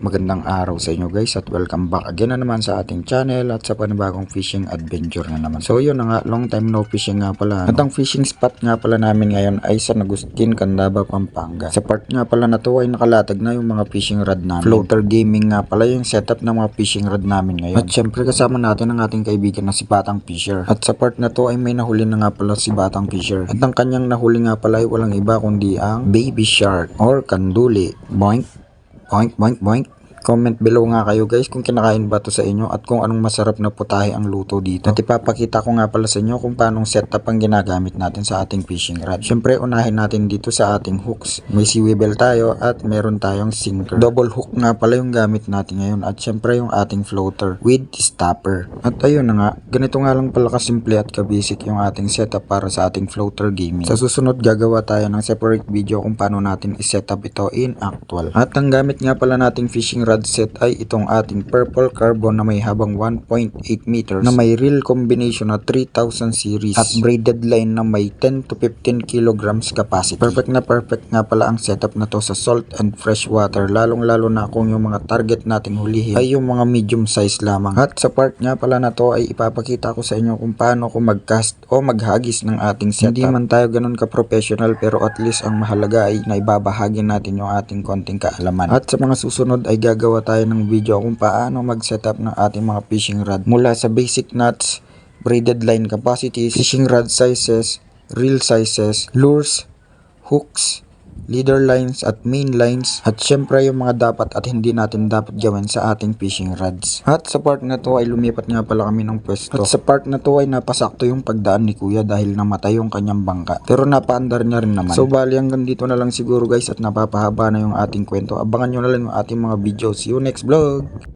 Magandang araw sa inyo guys at welcome back again na naman sa ating channel at sa panibagong fishing adventure na naman. So yun na nga, long time no fishing nga pala. At ang fishing spot nga pala namin ngayon ay San Agustin, Candaba, Pampanga. Sa part nga pala na to ay nakalatag na yung mga fishing rod namin. Floater gaming nga pala yung setup ng mga fishing rod namin ngayon. At syempre kasama natin ang ating kaibigan na si Batang Fisher. At sa part na to ay may nahuli na nga pala si Batang Fisher. At ang kanyang nahuli nga pala ay walang iba kundi ang baby shark or kanduli. Boink! Boink, boink, boink. Comment below nga kayo guys kung kinakain ba to sa inyo at kung anong masarap na putahe ang luto dito. At ipapakita ko nga pala sa inyo kung paanong setup ang ginagamit natin sa ating fishing rod. Siyempre unahin natin dito sa ating hooks. May swivel tayo at meron tayong sinker. Double hook nga pala yung gamit natin ngayon at siyempre yung ating floater with stopper. At ayun na nga, ganito nga lang pala kasimple at kabasic yung ating setup para sa ating floater gaming. Sa susunod gagawa tayo ng separate video kung paano natin isetup ito in actual. At ang gamit nga pala nating fishing rod set ay itong ating purple carbon na may habang 1.8 meters na may reel combination na 3000 series at braided line na may 10 to 15 kilograms capacity. Perfect nga pala ang setup na to sa salt and fresh water, lalong lalo na kung yung mga target nating hulihin ay yung mga medium size lamang. At sa part nga pala na to ay ipapakita ko sa inyo kung paano ko mag-cast o maghagis ng ating setup. Hindi man tayo ganun ka-professional pero at least ang mahalaga ay naibabahagi natin yung ating konting kaalaman. At sa mga susunod ay gagawa tayo ng video kung paano mag-setup ng ating mga fishing rod mula sa basic knots, braided line capacity, fishing rod sizes, reel sizes, lures, hooks, leader lines at main lines at syempre yung mga dapat at hindi natin dapat gawin sa ating fishing rods. At sa part na to ay lumipat nga pala kami ng pwesto. At sa part na to ay napasakto yung pagdaan ni kuya dahil namatay yung kanyang bangka. Pero napaandar niya rin naman. So bali hanggang dito na lang siguro guys at napapahaba na yung ating kwento. Abangan nyo na lang yung ating mga video. See you next vlog!